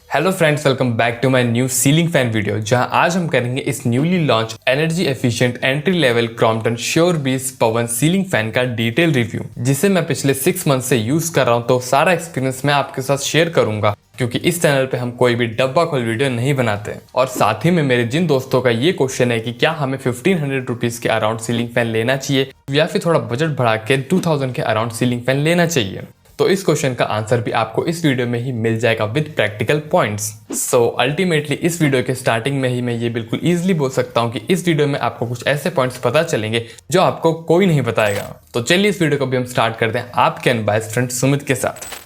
Hello friends, welcome back to my new ceiling fan video, जहां आज हम करेंगे इस newly launch energy efficient entry level Crompton Sure Breeze Pavan ceiling fan का detail review, जिसे मैं पिछले 6 मंथ से यूज कर रहा हूं। तो सारा एक्सपीरियंस मैं आपके साथ शेयर करूंगा, क्योंकि इस चैनल पे हम कोई भी डब्बा खोल वीडियो नहीं बनाते। और साथ ही में मेरे जिन दोस्तों का ये क्वेश्चन है कि क्या हमें 1500 रुपीज के अराउंड सीलिंग फैन लेना चाहिए या फिर थोड़ा बजट बढ़ा के 2000 के अराउंड सीलिंग फैन लेना चाहिए, तो इस क्वेश्चन का आंसर भी आपको इस वीडियो में ही मिल जाएगा with practical points. So ultimately इस वीडियो के स्टार्टिंग में ही मैं ये बिल्कुल इजीली बोल सकता हूँ कि इस वीडियो में आपको कुछ ऐसे पॉइंट्स पता चलेंगे जो आपको कोई नहीं बताएगा। तो चलिए इस वीडियो को भी हम स्टार्ट करते हैं आपके अनबायस्ड फ्रेंड सुमित के साथ।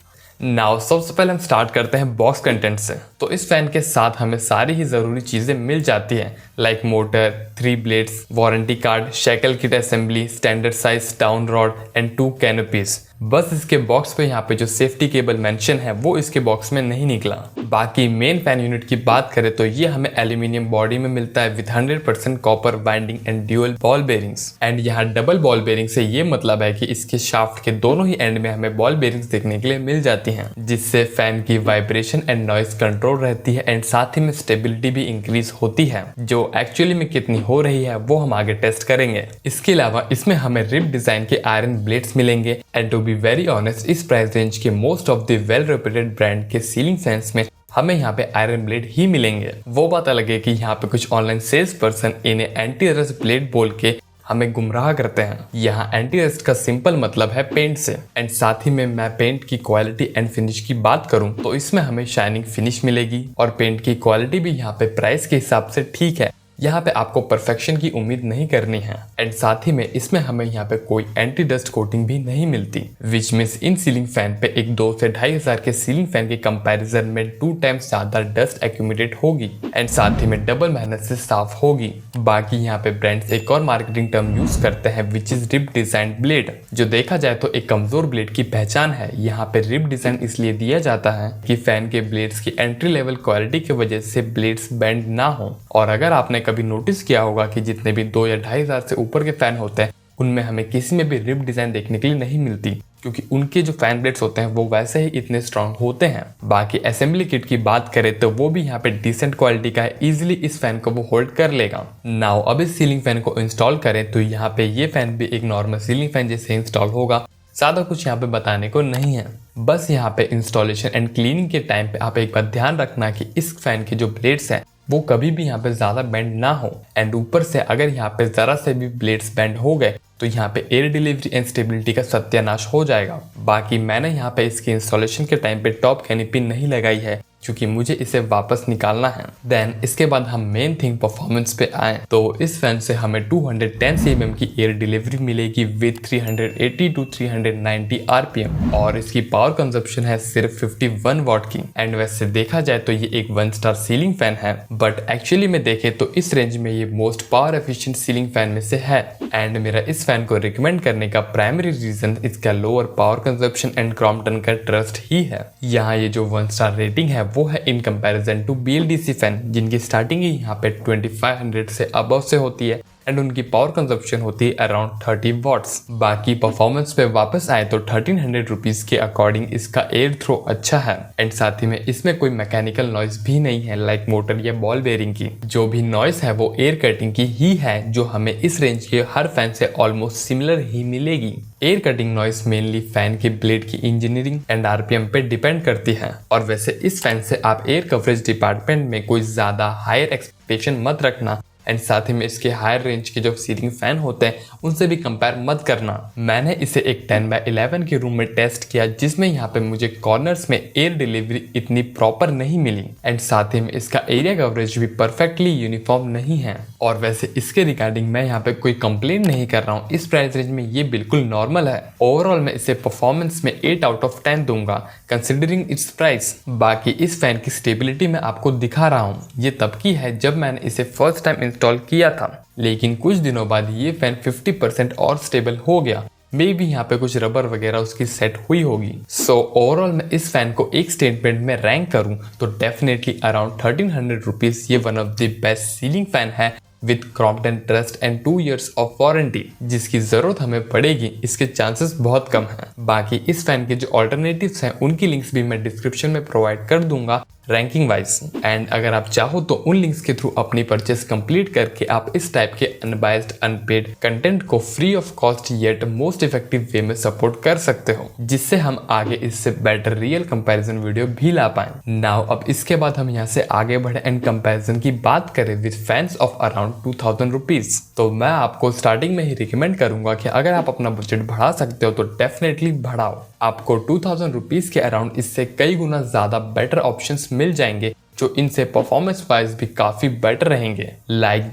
नाउ सबसे पहले हम स्टार्ट करते हैं बॉक्स कंटेंट से। तो इस फैन के साथ हमें सारी ही ज़रूरी चीज़ें मिल जाती हैं, like motor, 3 blades, warranty card, shackle kit assembly, standard size down rod and 2 canopies. बस इसके बॉक्स पे यहाँ पे जो सेफ्टी केबल मेंशन है वो इसके बॉक्स में नहीं निकला। बाकी मेन फैन यूनिट की बात करें तो ये हमें एल्यूमिनियम बॉडी में मिलता है with 100% copper winding and dual ball bearings. And यहाँ डबल बॉल बेरिंग से ये मतलब है कि इसके शाफ्ट के दोनों ही एंड में हमें बॉल बेरिंग्स देखने के लिए मिल जाती हैं, जिससे फैन की वाइब्रेशन एंड नॉइज कंट्रोल रहती है एंड साथ ही में स्टेबिलिटी भी इंक्रीज होती है, जो एक्चुअली में कितनी हो रही है वो हम आगे टेस्ट करेंगे। इसके अलावा इसमें हमें रिब डिजाइन के आयरन ब्लेड्स मिलेंगे and to be very honest, इस प्राइस रेंज के most of the well reputed brand के सीलिंग फैंस में हमें यहाँ पे आयरन ब्लेड ही मिलेंगे। वो बात अलग है कि यहाँ पे कुछ ऑनलाइन सेल्स पर्सन इन्हें एंटी रस्ट ब्लेड बोल के हमें गुमराह करते हैं। यहाँ एंटी रस्ट का सिंपल मतलब है पेंट से। एंड साथ ही में मैं पेंट की क्वालिटी एंड फिनिश की बात करूँ तो इसमें हमें शाइनिंग फिनिश मिलेगी और पेंट की क्वालिटी भी यहाँ पे प्राइस के हिसाब से ठीक है। यहाँ पे आपको परफेक्शन की उम्मीद नहीं करनी है। एंड साथ ही में इसमें हमें यहाँ पे कोई एंटी डस्ट कोटिंग भी नहीं मिलती, which means in ceiling fan पे एक 2 से 2500 के सीलिंग फैन के कंपैरिजन में 2 टाइम्स ज्यादा डस्ट एक्यूमुलेट होगी एंड साथ ही में डबल मेहनत से साफ होगी। बाकी यहाँ पे ब्रांड्स एक और मार्केटिंग टर्म यूज करते हैं which is rib design blade, जो देखा जाए तो एक कमजोर ब्लेड की पहचान है। यहाँ पे रिब डिजाइन इसलिए दिया जाता है कि फैन के ब्लेड्स की एंट्री लेवल क्वालिटी की वजह से ब्लेड्स बेंड ना हो। और अगर आपने कभी नोटिस किया होगा कि जितने भी 2 या 2500 से ऊपर के फैन होते हैं उनमें हमें किसी में भी रिब डिजाइन देखने के लिए नहीं मिलती, क्योंकि उनके जो फैन ब्लेड्स होते हैं वो वैसे ही इतने स्ट्रांग होते हैं। बाकी असेंबली किट की बात करें तो वो भी यहाँ पे डिसेंट क्वालिटी का है, इजीली इस फैन को वो होल्ड कर लेगा। नाउ अब इस सीलिंग फैन को इंस्टॉल करें तो यहाँ पे ये फैन भी एक नॉर्मल सीलिंग फैन जैसे इंस्टॉल होगा। ज्यादा कुछ यहाँ पे बताने को नहीं है। बस यहाँ पे इंस्टॉलेशन एंड क्लीनिंग के टाइम पे आप एक बात ध्यान रखना कि इस फैन के जो ब्लेड्स हैं वो कभी भी यहाँ पे ज्यादा बेंड ना हो। एंड ऊपर से अगर यहाँ पे जरा से भी ब्लेड्स बेंड हो गए तो यहाँ पे एयर डिलीवरी एंड स्टेबिलिटी का सत्यानाश हो जाएगा। बाकी मैंने यहाँ पे इसके इंस्टॉलेशन के टाइम पे टॉप कैनिपी नहीं लगाई है, क्योंकि मुझे इसे वापस निकालना है। देन इसके बाद हम मेन थिंग परफॉर्मेंस पे आए तो इस फैन से हमें 210 cm की एयर डिलीवरी मिलेगी विद 380 टू 390 RPM और इसकी पावर कंजप्शन है सिर्फ 51 वाट की। एंड वैसे देखा जाए तो ये एक 1 स्टार सीलिंग फैन है, बट एक्चुअली में देखे तो इस रेंज में ये most power efficient ceiling fan में से है। एंड मेरा इस फैन को रिकमेंड करने का प्राइमरी रीजन इसका lower power consumption and Crompton का ट्रस्ट ही है। यहाँ ये जो 1 स्टार रेटिंग है वो है in comparison to BLDC fan, जिनकी स्टार्टिंग ही यहाँ पे 2500 से अबव से होती है एंड उनकी पावर कंजप्शन होती है अराउंड 30 वॉट्स। बाकी परफॉर्मेंस पे वापस आए तो 1300 रुपीज के अकॉर्डिंग इसका एयर थ्रो अच्छा है एंड साथ ही में इसमें कोई मैकेनिकल नॉइज भी नहीं है लाइक मोटर या बॉल बेरिंग की। जो भी नॉइज है वो एयर कटिंग की ही है, जो हमें इस रेंज के हर फैन से ऑलमोस्ट सिमिलर ही मिलेगी। Air cutting noise mainly fan की ब्लेड की इंजीनियरिंग एंड RPM पे डिपेंड करती है। और वैसे इस फैन से आप एयर कवरेज डिपार्टमेंट में कोई ज्यादा हायर एक्सपेक्टेशन मत रखना एंड साथ ही में इसके हायर रेंज के जो सीलिंग फैन होते हैं उनसे भी कंपेयर मत करना। मैंने इसे एक 10x11 के रूम में टेस्ट किया, जिसमें यहाँ पे मुझे कॉर्नर्स में एयर डिलीवरी इतनी प्रॉपर नहीं मिली एंड साथ ही में इसका एरिया कवरेज भी परफेक्टली यूनिफॉर्म नहीं है। और वैसे इसके रिगार्डिंग मैं यहाँ पे कोई कंप्लेन नहीं कर रहा हूँ, इस प्राइस रेंज में ये बिल्कुल नॉर्मल है। ओवरऑल मैं इसे परफॉर्मेंस में 8 आउट ऑफ 10 दूंगा कंसिडरिंग इट्स प्राइस। बाकी इस फैन की स्टेबिलिटी मैं आपको दिखा रहा हूँ, ये तब की है जब मैंने इसे फर्स्ट टाइम इंस्टॉल किया था, लेकिन कुछ दिनों बाद ये फैन 50% और स्टेबल हो गया। मे भी यहाँ पे कुछ रबर वगैरह उसकी सेट हुई होगी। सो ओवरऑल मैं इस फैन को एक स्टेटमेंट में रैंक करूं तो डेफिनेटली अराउंड 1300 रुपीज ये one of the best ceiling fan है with Crompton trust and 2 years of warranty, जिसकी जरूरत हमें पड़ेगी इसके चांसेस बहुत कम हैं। बाकी इस फैन के जो ऑल्टरनेटिव्स हैं उनकी लिंक्स भी मैं डिस्क्रिप्शन में प्रोवाइड कर दूंगा। Ranking wise. एंड अगर आप चाहो तो उन लिंक्स के थ्रू अपनी परचेस कंप्लीट करके आप इस टाइप के अनबायस्ड अनपेड कंटेंट को free of cost yet most effective way में सपोर्ट कर सकते हो, जिससे हम आगे इससे बेटर रियल कंपैरिजन वीडियो भी ला पाए। नाउ अब इसके बाद हम यहाँ से आगे बढ़े एंड कंपैरिजन की बात करें with fans of around 2000 rupees, तो मैं आपको स्टार्टिंग में ही रिकमेंड करूंगा कि अगर आप अपना बजट बढ़ा सकते हो तो डेफिनेटली बढ़ाओ। आपको 2000 रुपीज के अराउंड इससे कई गुना ज्यादा बेटर ऑप्शंस मिल जाएंगे जो इनसे परफॉर्मेंस वाइज भी काफी बेटर रहेंगे।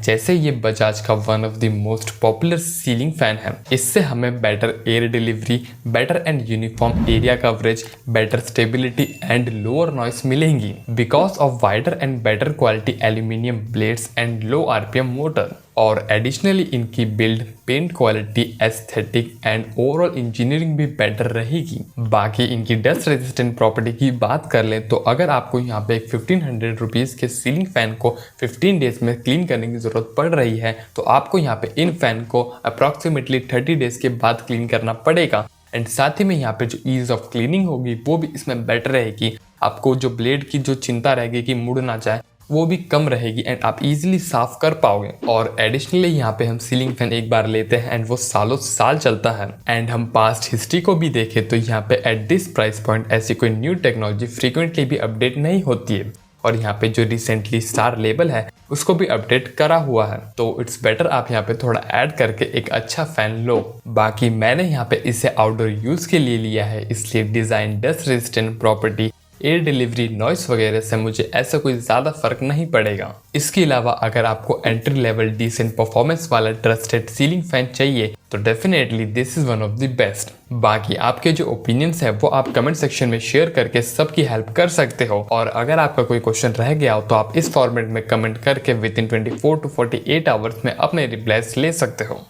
जैसे ये बजाज का one of the most popular ceiling fan है। इससे हमें better air delivery, better and uniform area coverage, better stability and lower noise मिलेंगी because of wider and better quality aluminium blades and low RPM motor. और additionally इनकी build, paint quality, aesthetic and overall engineering भी better रहेगी। बाकी इनकी dust resistant property की बात कर लें तो अगर आपको यहाँ पे एक 1500 रुपीज़ के सीलिंग फैन को 15 डेज में क्लीन करने की ज़रूरत पड़ रही है तो आपको यहाँ पे इन फैन को अप्रॉक्सीमेटली 30 डेज के बाद क्लीन करना पड़ेगा। एंड साथ ही में यहाँ पे जो ईज ऑफ क्लीनिंग होगी वो भी इसमें बेटर रहेगी। आपको जो ब्लेड की जो चिंता रहेगी कि मुड़ ना जाए वो भी कम रहेगी एंड आप इजीली साफ कर पाओगे। और एडिशनली यहाँ पे हम सीलिंग फैन एक बार लेते हैं एंड वो सालों साल चलता है। एंड हम पास्ट हिस्ट्री को भी देखें तो यहाँ पे एट दिस प्राइस पॉइंट ऐसी कोई न्यू टेक्नोलॉजी फ्रीक्वेंटली भी अपडेट नहीं होती है। और यहाँ पे जो रिसेंटली स्टार लेबल है उसको भी अपडेट करा हुआ है, तो इट्स बेटर आप यहाँ पे थोड़ा ऐड करके एक अच्छा फैन लो। बाकी मैंने यहाँ पे इसे आउटडोर यूज के लिए लिया है, इसलिए design, dust resistant property, air delivery, noise वगैरह से मुझे ऐसा कोई ज़्यादा फर्क नहीं पड़ेगा। इसके अलावा अगर आपको एंट्री लेवल डिसेंट परफॉर्मेंस वाला ट्रस्टेड सीलिंग फैन चाहिए तो definitely this is one of the best. बाकी आपके जो ओपिनियंस है वो आप कमेंट सेक्शन में शेयर करके सबकी हेल्प कर सकते हो। और अगर आपका कोई क्वेश्चन रह गया हो तो आप इस फॉर्मेट में कमेंट करके विद इन 24 to 48 आवर्स में अपने रिप्लाईज ले सकते हो।